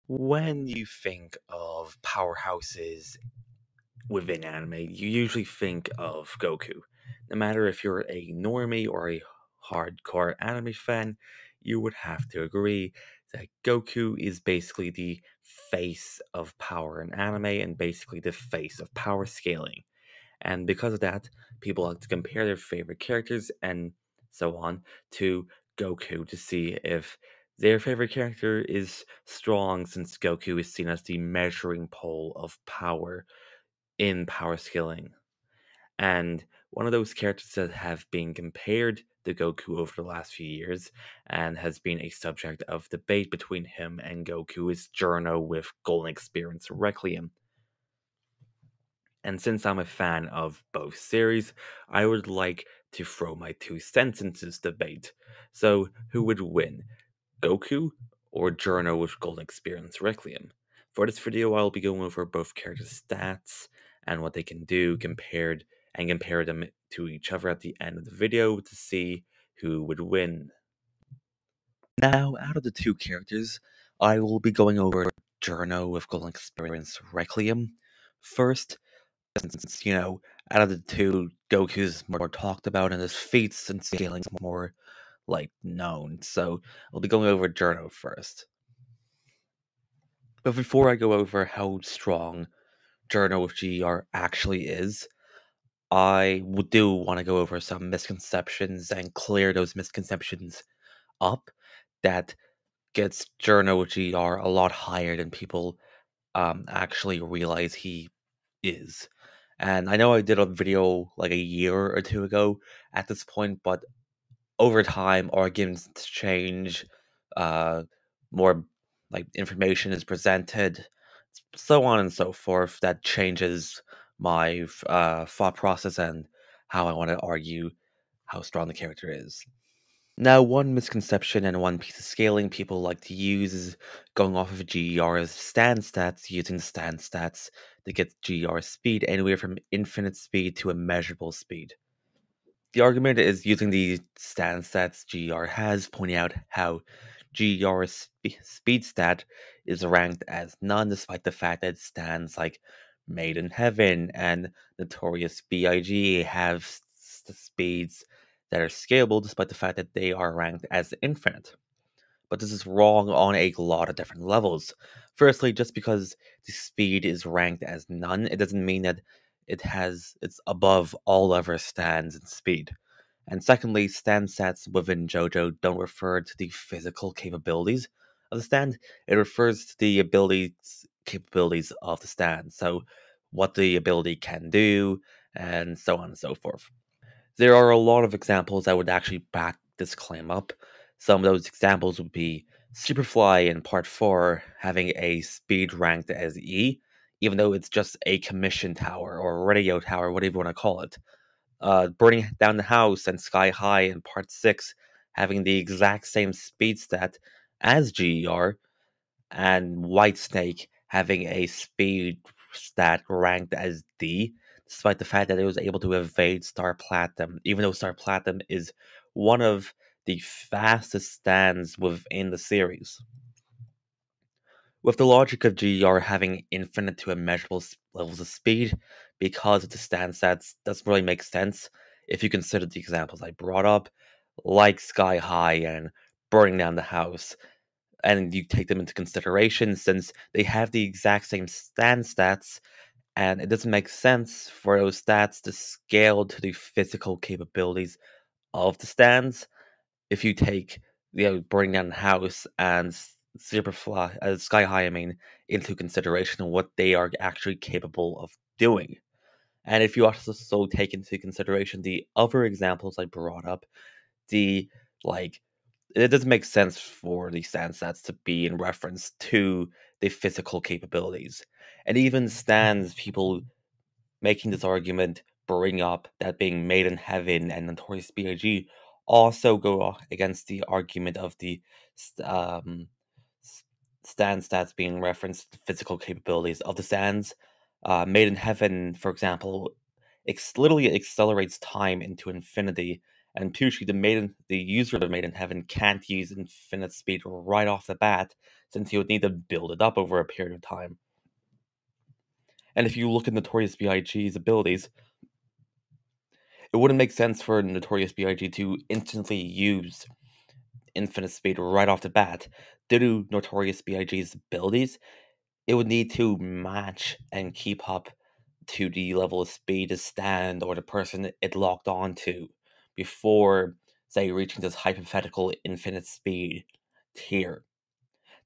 When you think of powerhouses within anime, you usually think of Goku. No matter if you're a normie or a hardcore anime fan, you would have to agree that Goku is basically the face of power in anime and basically the face of power scaling. And because of that, people like to compare their favorite characters and so on to Goku to see if their favorite character is strong, since Goku is seen as the measuring pole of power in power scaling. And one of those characters that have been compared to Goku over the last few years and has been a subject of debate between him and Goku is Giorno with Golden Experience Requiem. And since I'm a fan of both series, I would like to throw my 2 cents into this debate. So, who would win, Goku or Giorno with Golden Experience Requiem? For this video, I'll be going over both characters' stats and what they can do compare them to each other at the end of the video to see who would win. Now, out of the 2 characters, I will be going over Giorno with Golden Experience Requiem first, since, out of the 2, Goku's more talked about and his feats and scaling's more, known. So I'll be going over Giorno first. But before I go over how strong Giorno with GR actually is, I do want to go over some misconceptions and clear those misconceptions up that gets Giorno with GR a lot higher than people actually realize he is. And I know I did a video like a year or 2 ago at this point, but over time, arguments change, uh, more information is presented, so on and so forth. That changes my thought process and how I want to argue how strong the character is. Now, one misconception and one piece of scaling people like to use is going off of GER as stand stats, using stand stats to get GER speed anywhere from infinite speed to immeasurable speed. The argument is using the stand stats GER has, pointing out how GER speed stat is ranked as none, despite the fact that stands like Made in Heaven and Notorious BIG have speeds that are scalable, despite the fact that they are ranked as infinite. But this is wrong on a lot of different levels. Firstly, just because the speed is ranked as none, it doesn't mean that it's above all other stands in speed. And secondly, stand stats within JoJo don't refer to the physical capabilities of the stand. It refers to the capabilities of the stand. So what the ability can do, and so on and so forth. There are a lot of examples that would actually back this claim up. Some of those examples would be Superfly in Part 4 having a speed ranked as E, even though it's just a commission tower or a radio tower, whatever you want to call it. Burning Down the House and Sky High in Part 6 having the exact same speed stat as GER, and Whitesnake having a speed stat ranked as D, despite the fact that it was able to evade Star Platinum, even though Star Platinum is one of the fastest stands within the series. With the logic of GER having infinite to immeasurable levels of speed, because of the stand stats, doesn't really make sense if you consider the examples I brought up, like Sky High and Burning Down the House, and you take them into consideration since they have the exact same stand stats, and it doesn't make sense for those stats to scale to the physical capabilities of the stands. If you take, Burning Down the House and Superfly, Sky High, into consideration what they are actually capable of doing. And if you also take into consideration the other examples I brought up, the like it doesn't make sense for the stand stats to be in reference to the physical capabilities. And even stands people making this argument bring up that being Made in Heaven and Notorious B.I.G. also go against the argument of the stand stats being referenced to physical capabilities of the stands. Made in Heaven, for example, literally accelerates time into infinity And Tushi, the user of Made in Heaven, can't use infinite speed right off the bat, since he would need to build it up over a period of time. And if you look at Notorious B.I.G.'s abilities, it wouldn't make sense for Notorious B.I.G. to instantly use infinite speed right off the bat. Due to Notorious B.I.G.'s abilities, it would need to match and keep up to the level of speed the stand or the person it locked onto before, say, reaching this hypothetical infinite speed tier.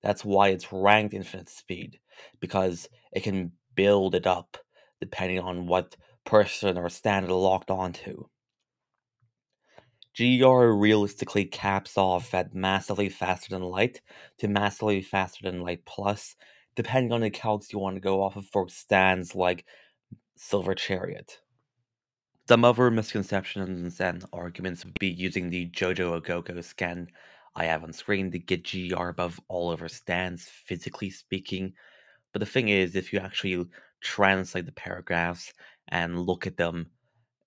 That's why it's ranked infinite speed, because it can build it up depending on what person or stand it locked onto. GR realistically caps off at massively faster than light to massively faster than light plus, depending on the calcs you want to go off of for stands like Silver Chariot. Some other misconceptions and arguments would be using the Jojo Agogo scan I have on screen to get GR above all of our stands, physically speaking. But the thing is, if you actually translate the paragraphs and look at them,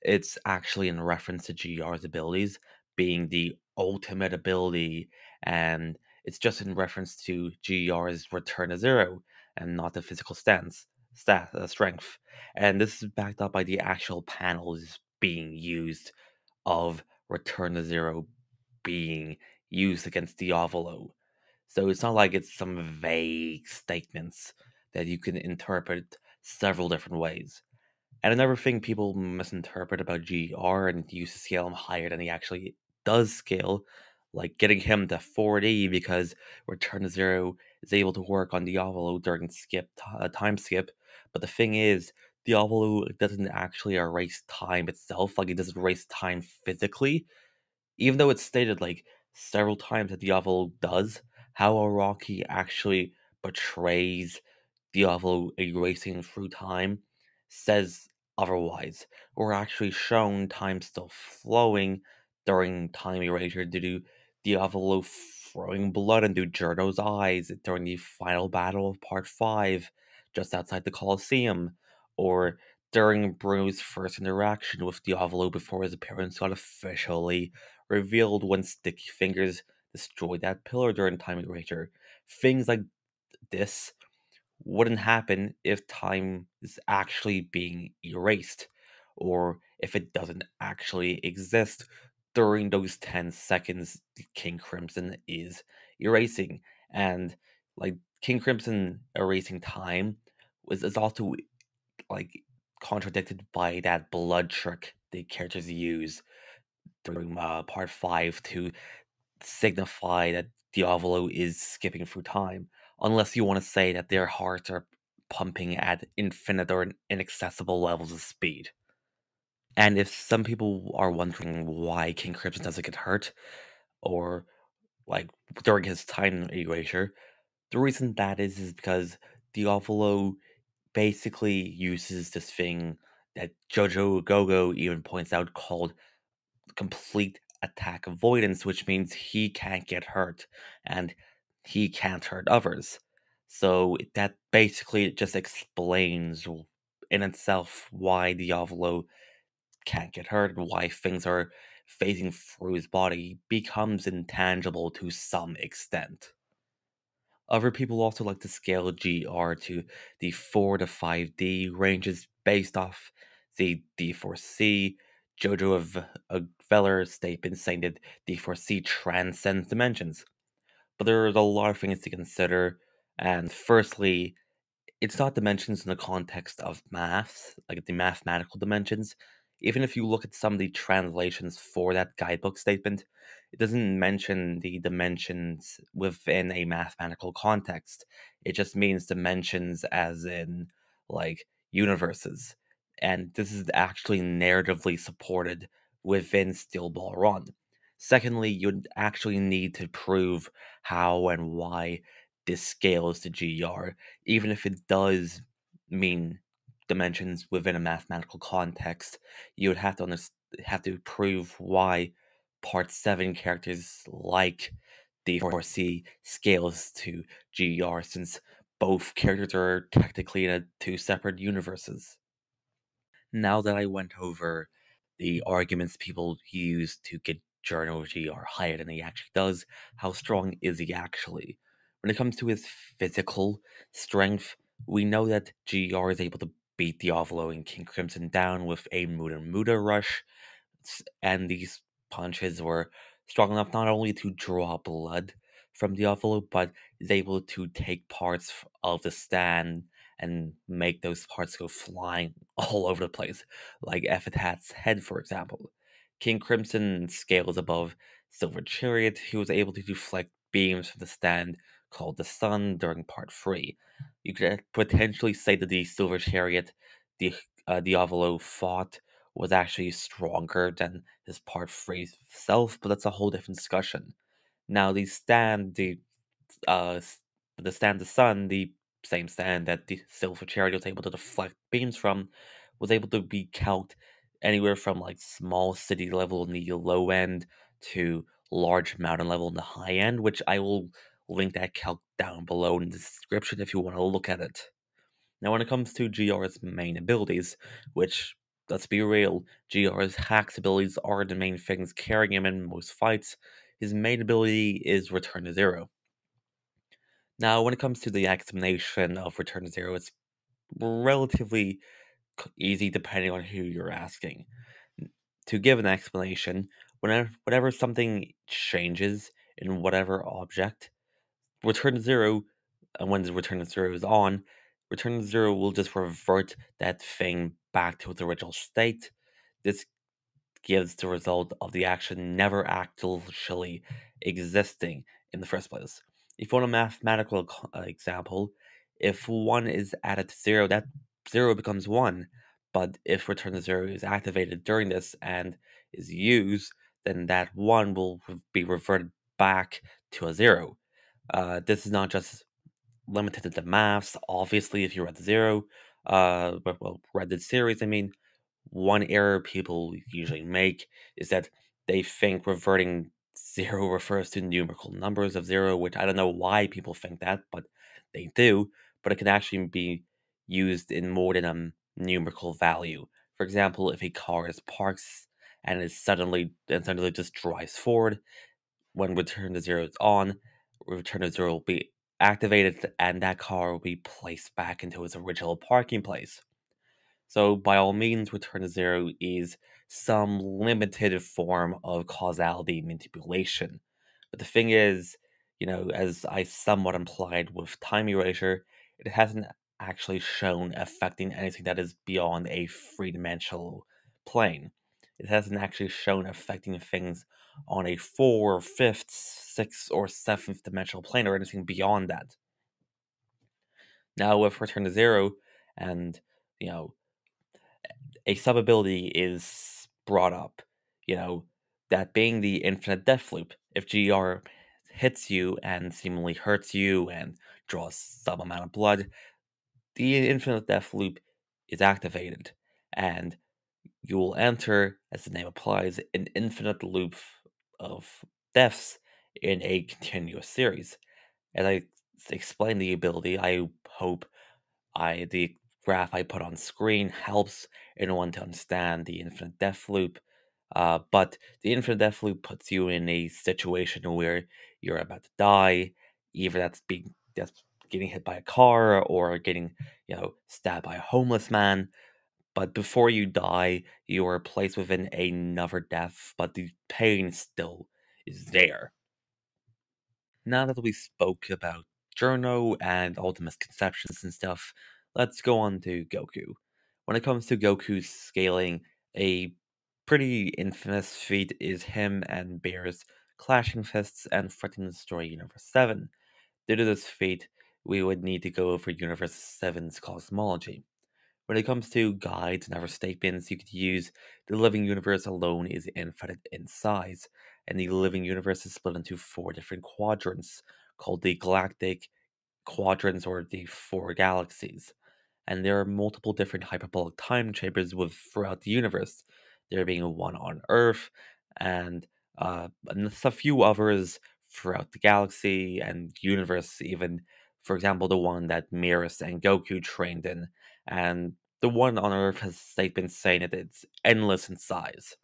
it's actually in reference to GR's abilities being the ultimate ability, and it's just in reference to GR's return to zero and not the physical strength. And this is backed up by the actual panels being used of return to zero being used against Diavolo. So it's not like it's some vague statements that you can interpret several different ways. And another thing people misinterpret about GR and use to scale him higher than he actually does scale, like getting him to 40 because Return to Zero is able to work on Diavolo during time skip. But the thing is, Diavolo doesn't actually erase time itself, like it doesn't erase time physically, even though it's stated like several times that Diavolo does. How Araki actually portrays Diavolo erasing through time says otherwise. We're actually shown time still flowing during time erasure due to Diavolo throwing blood into Giorno's eyes during the final battle of Part 5 just outside the Colosseum, or during Bruno's first interaction with Diavolo before his appearance got officially revealed when Sticky Fingers destroyed that pillar during time erasure. Things like this wouldn't happen if time is actually being erased, or if it doesn't actually exist during those 10 seconds King Crimson is erasing. And like King Crimson erasing time is also like contradicted by that blood trick the characters use during part 5 to signify that Diavolo is skipping through time, unless you want to say that their hearts are pumping at infinite or inaccessible levels of speed. And if some people are wondering why King Crimson doesn't get hurt, or like during his time erasure, the reason that is because Diavolo basically uses this thing that Jojo Gogo even points out called complete attack avoidance, which means he can't get hurt and he can't hurt others. So that basically just explains in itself why Diavolo can't get hurt and why things are phasing through his body becomes intangible to some extent. Other people also like to scale GR to the 4 to 5D ranges based off the D4C. Jojo of Veller statement saying that D4C transcends dimensions. But there's a lot of things to consider. And firstly, it's not dimensions in the context of maths, like the mathematical dimensions. Even if you look at some of the translations for that guidebook statement, it doesn't mention the dimensions within a mathematical context. It just means dimensions as in like universes. And this is actually narratively supported within Steel Ball Run. Secondly, you'd actually need to prove how and why this scales to GR, even if it does mean dimensions within a mathematical context. You would have to have to prove why Part 7 characters like D4C scales to GR, since both characters are technically in two separate universes. Now that I went over the arguments people use to get Giorno GR higher than he actually does. How strong is he actually? When it comes to his physical strength, we know that GR is able to beat Diavolo and King Crimson down with a Muda Muda rush, and these punches were strong enough not only to draw blood from Diavolo, but is able to take parts of the stand and make those parts go flying all over the place, like Epitap's head, for example. King Crimson scales above Silver Chariot, who was able to deflect beams from the stand called the Sun during part 3. You could potentially say that the Silver Chariot Diavolo fought was actually stronger than his part 3 self, but that's a whole different discussion. Now, uh, s- the stand, the sun, the same stand that the Silver Chariot was able to deflect beams from, was able to be calced anywhere from like small city level in the low end to large mountain level in the high end, which I will link that calc down below in the description if you want to look at it. Now, when it comes to GR's main abilities, which, let's be real, GR's hacks abilities are the main things carrying him in most fights, his main ability is Return to Zero. Now, when it comes to the explanation of Return to Zero, it's relatively easy depending on who you're asking. To give an explanation, whenever something changes in whatever object, Return to Zero, and when the Return to Zero is on, Return to Zero will just revert that thing back to its original state. This gives the result of the action never actually existing in the first place. If you want a mathematical example, if 1 is added to 0, that 0 becomes 1. But if return to 0 is activated during this and is used, then that 1 will be reverted back to a 0. This is not just limited to the maths. Obviously, if you read the read the series, I mean, one error people usually make is that they think reverting zero refers to numerical numbers of zero, which I don't know why people think that, but they do. But it can actually be used in more than a numerical value. For example, if a car is parks and is suddenly just drives forward, when return to zero is on, return to zero will be activated and that car will be placed back into its original parking place. So, by all means, return to zero is some limited form of causality manipulation. But the thing is, as I somewhat implied with time erasure, it hasn't actually shown affecting anything that is beyond a three dimensional plane. It hasn't actually shown affecting things on a four, fifth, sixth, or seventh dimensional plane or anything beyond that. Now, with Return to Zero, and you know, a sub ability is brought up, you know, that being the infinite death loop. If GR hits you and seemingly hurts you and draws some amount of blood, the infinite death loop is activated, and you will enter, as the name applies, an infinite loop of deaths in a continuous series. As I explained the ability, I hope the graph I put on screen helps anyone to understand the infinite death loop. But the infinite death loop puts you in a situation where you're about to die, either that's getting hit by a car or getting stabbed by a homeless man. But before you die, you are placed within another death, but the pain still is there. Now that we spoke about Giorno and all the misconceptions and stuff, let's go on to Goku. When it comes to Goku's scaling, a pretty infamous feat is him and Beer's clashing fists and threatening to destroy Universe 7. Due to this feat, we would need to go over Universe 7's cosmology. When it comes to guides and other statements, you could use the living universe alone is infinite in size, and the living universe is split into four different quadrants called the galactic quadrants or the four galaxies. And there are multiple different hyperbolic time chambers throughout the universe. There being one on Earth, and a few others throughout the galaxy and universe, even, for example, the one that Miras and Goku trained in, and the one on Earth has they've been saying that it's endless in size.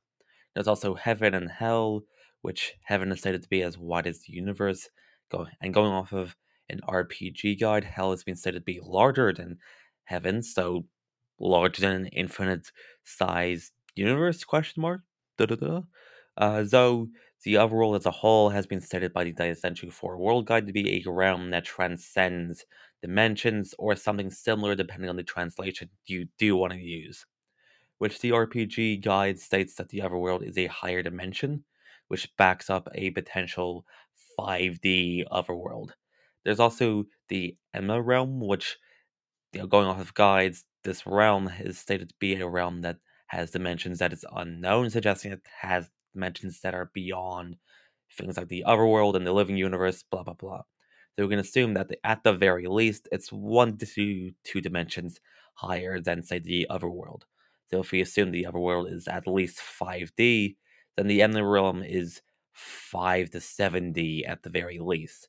There's also heaven and hell, which heaven is stated to be as wide as the universe. Going off of an RPG guide, hell has been stated to be larger than heaven, so larger than an infinite size universe? Question mark. Da da da. Though the overworld as a whole has been stated by the Data Century 4 World Guide to be a realm that transcends dimensions or something similar depending on the translation you do want to use, which the RPG guide states that the overworld is a higher dimension, which backs up a potential 5D overworld. There's also the Emma realm, which, going off of guides, this realm is stated to be a realm that has dimensions that is unknown, suggesting it has dimensions that are beyond things like the overworld and the living universe, blah blah blah. So we can assume that at the very least, it's 1 to 2 dimensions higher than, say, the overworld. So if we assume the overworld is at least 5D, then the end realm is 5 to 7D at the very least.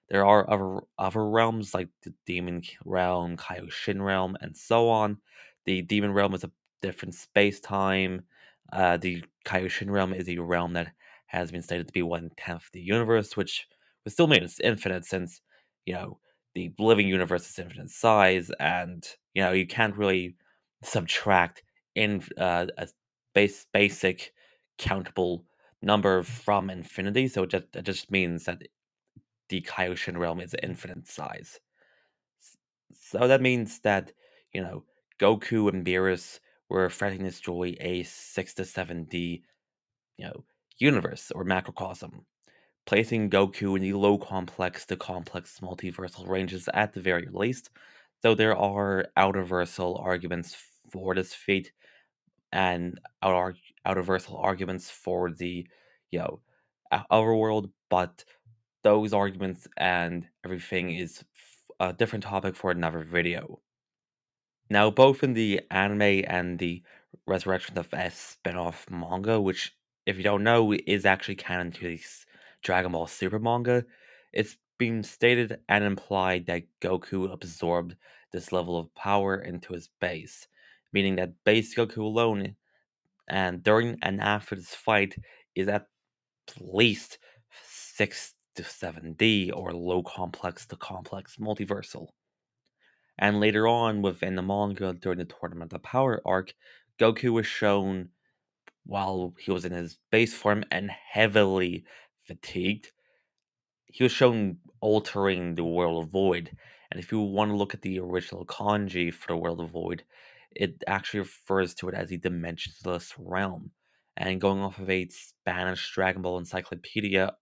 There are other realms like the Demon Realm, Kaioshin Realm, and so on. The Demon Realm is a different space time. The Kaioshin Realm is a realm that has been stated to be 1/10 the universe, which would still mean it's infinite since, you know, the living universe is infinite size, and you can't really subtract in a basic countable number from infinity. So it just means that the Kaioshin realm is infinite size. S- So that means that, you know, Goku and Beerus were threatening to destroy a 6 to 7D, you know, universe or macrocosm, placing Goku in the low complex to complex multiversal ranges at the very least, though there are outerversal arguments for this feat and outerversal arguments for the, overworld, but those arguments and everything is a different topic for another video. Now, both in the anime and the Resurrection of S spin-off manga, which, if you don't know, is actually canon to the Dragon Ball Super manga, it's been stated and implied that Goku absorbed this level of power into his base, meaning that base Goku alone, and during and after this fight, is at least 6 to 7D or low complex to complex multiversal. And later on, within the manga, during the Tournament of Power arc, Goku was shown while he was in his base form and heavily fatigued. He was shown altering the World of Void. And if you want to look at the original kanji for the World of Void, it actually refers to it as a dimensionless realm. And going off of a Spanish Dragon Ball encyclopedia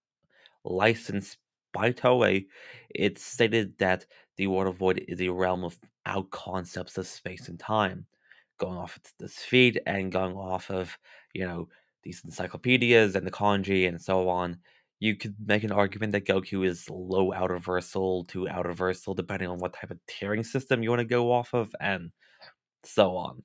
licensed by Toei, it stated that the World of Void is a realm without concepts of space and time. Going off of this feed and going off of, these encyclopedias and the kanji and so on, you could make an argument that Goku is low outerversal to outerversal, depending on what type of tiering system you want to go off of, and so on.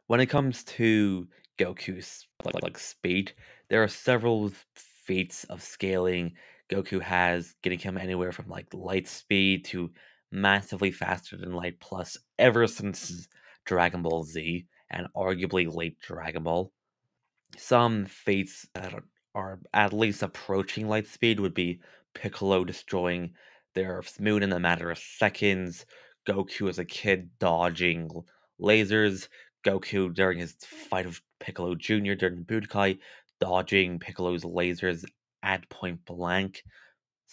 When it comes to Goku's like speed, there are several feats of scaling Goku has, getting him anywhere from like light speed to massively faster than light plus ever since Dragon Ball Z and arguably late Dragon Ball. Some fates that are at least approaching light speed would be Piccolo destroying the Earth's moon in a matter of seconds, Goku as a kid dodging lasers, Goku during his fight with Piccolo Jr. during the Budokai, dodging Piccolo's lasers at point blank,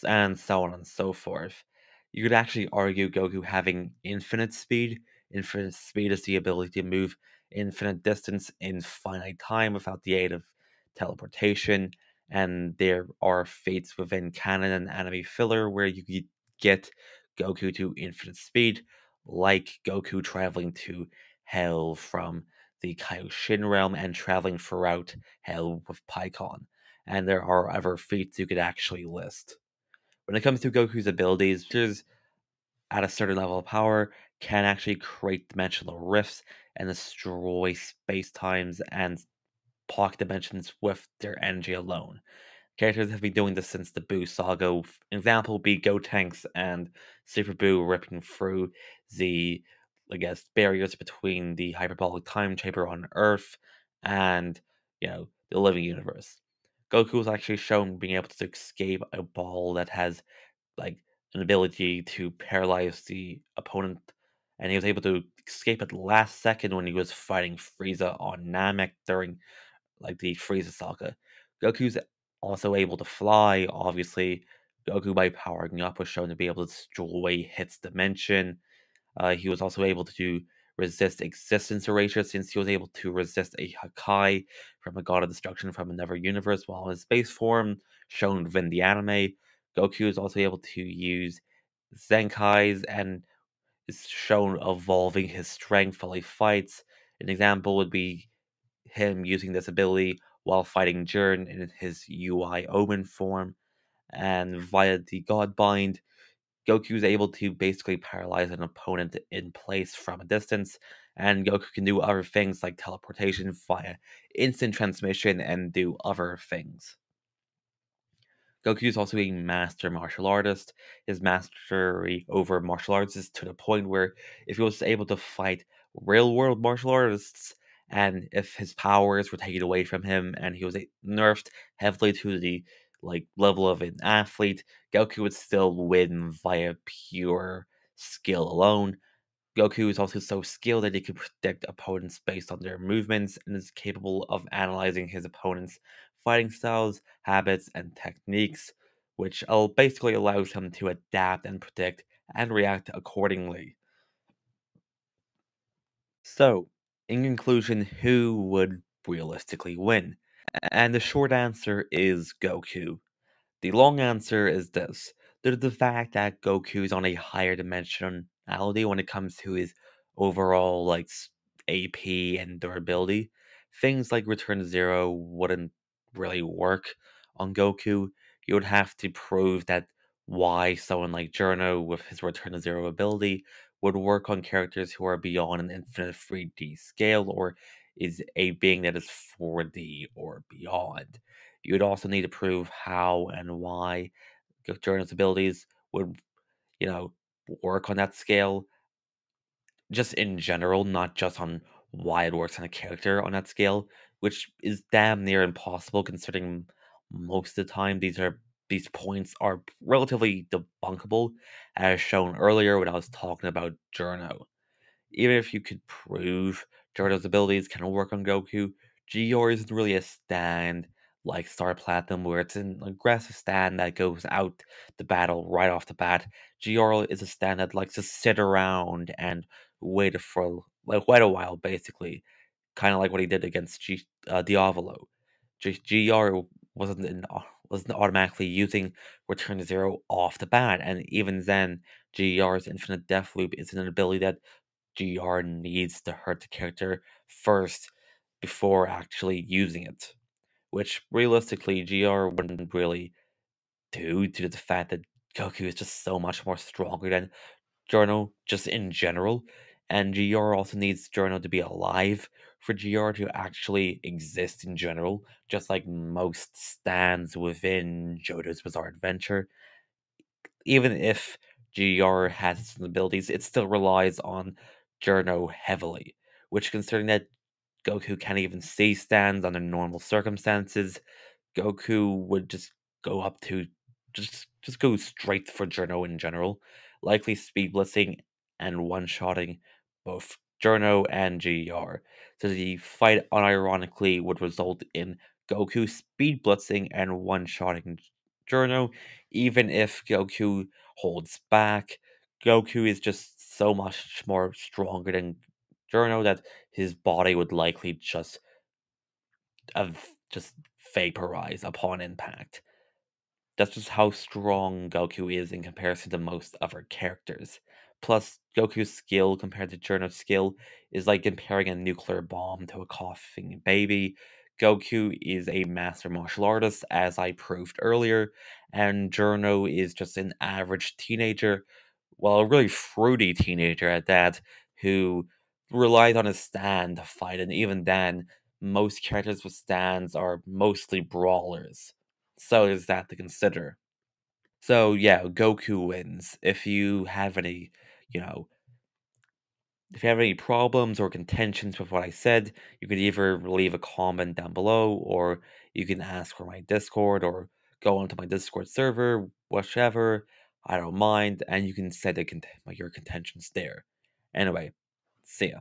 and so on and so forth. You could actually argue Goku having infinite speed. Infinite speed is the ability to move infinite distance in finite time without the aid of teleportation. And there are fates within canon and anime filler where you could get Goku to infinite speed, like Goku traveling to Hell from the Kaioshin realm and traveling throughout Hell with Pikkon. And there are other feats you could actually list. When it comes to Goku's abilities, just at a certain level of power can actually create dimensional rifts and destroy space times and pocket dimensions with their energy alone. Characters have been doing this since the Buu saga. Example would be Gotenks and Super Buu ripping through the I guess, barriers between the hyperbolic time chamber on Earth and, the living universe. Goku was actually shown being able to escape a ball that has, like, an ability to paralyze the opponent, and he was able to escape at the last second when he was fighting Frieza on Namek during, like, the Frieza saga. Goku's also able to fly, obviously. Goku, by powering up, was shown to be able to destroy Hit's dimension. He was also able to resist existence erasure since he was able to resist a Hakai from a god of destruction from another universe while in his base form, shown within the anime. Goku is also able to use Zenkais and is shown evolving his strength while he fights. An example would be him using this ability while fighting Jiren in his UI Omen form, and via the God Bind, Goku is able to basically paralyze an opponent in place from a distance, and Goku can do other things like teleportation via instant transmission and do other things. Goku is also a master martial artist. His mastery over martial arts is to the point where if he was able to fight real world martial artists, and if his powers were taken away from him and he was nerfed heavily to the level of an athlete, Goku would still win via pure skill alone. Goku is also so skilled that he can predict opponents based on their movements and is capable of analyzing his opponent's fighting styles, habits, and techniques, which basically allows him to adapt and predict and react accordingly. So, in conclusion, who would realistically win? And the short answer is Goku. The long answer is this. There's the fact that Goku is on a higher dimensionality when it comes to his overall AP and durability. Things like Return to Zero wouldn't really work on Goku. You would have to prove that why someone like Giorno with his Return to Zero ability would work on characters who are beyond an infinite 3D scale or is a being that is 4D or beyond. You would also need to prove how and why Giorno's abilities would, you know, work on that scale, just in general, not just on why it works on a character on that scale, which is damn near impossible considering most of the time these points are relatively debunkable, as shown earlier when I was talking about Giorno. Even if you could prove Giorno's abilities can work on Goku, Gior isn't really a stand like Star Platinum, where it's an aggressive stand that goes out the battle right off the bat. Gior is a stand that likes to sit around and wait a while, basically, kind of like what he did against Diavolo. Gr wasn't automatically using Return to Zero off the bat, and even then, Gr's Infinite Death Loop is an ability that GR needs to hurt the character first before actually using it, which realistically GR wouldn't really do due to the fact that Goku is just so much more stronger than Giorno just in general, and GR also needs Giorno to be alive for GR to actually exist in general, just like most stands within JoJo's Bizarre Adventure. Even if GR has its abilities, it still relies on Giorno heavily, which considering that Goku can't even see stands under normal circumstances, Goku would just go up to just go straight for Giorno in general, likely speed blitzing and one-shotting both Giorno and GR. So the fight unironically would result in Goku speed blitzing and one-shotting Giorno, even if Goku holds back. Goku is just so much more stronger than Giorno that his body would likely just vaporize upon impact. That's just how strong Goku is in comparison to most other characters. Plus, Goku's skill compared to Giorno's skill is like comparing a nuclear bomb to a coughing baby. Goku is a master martial artist, as I proved earlier, and Giorno is just an average teenager, well, a really fruity teenager at that, who relies on his stand to fight, and even then, most characters with stands are mostly brawlers. So there's that to consider. So yeah, Goku wins. If you have any, you know, If you have any problems or contentions with what I said, you can either leave a comment down below, or you can ask for my Discord, or go onto my Discord server, whichever. I don't mind, and you can set your contentions there. Anyway, see ya.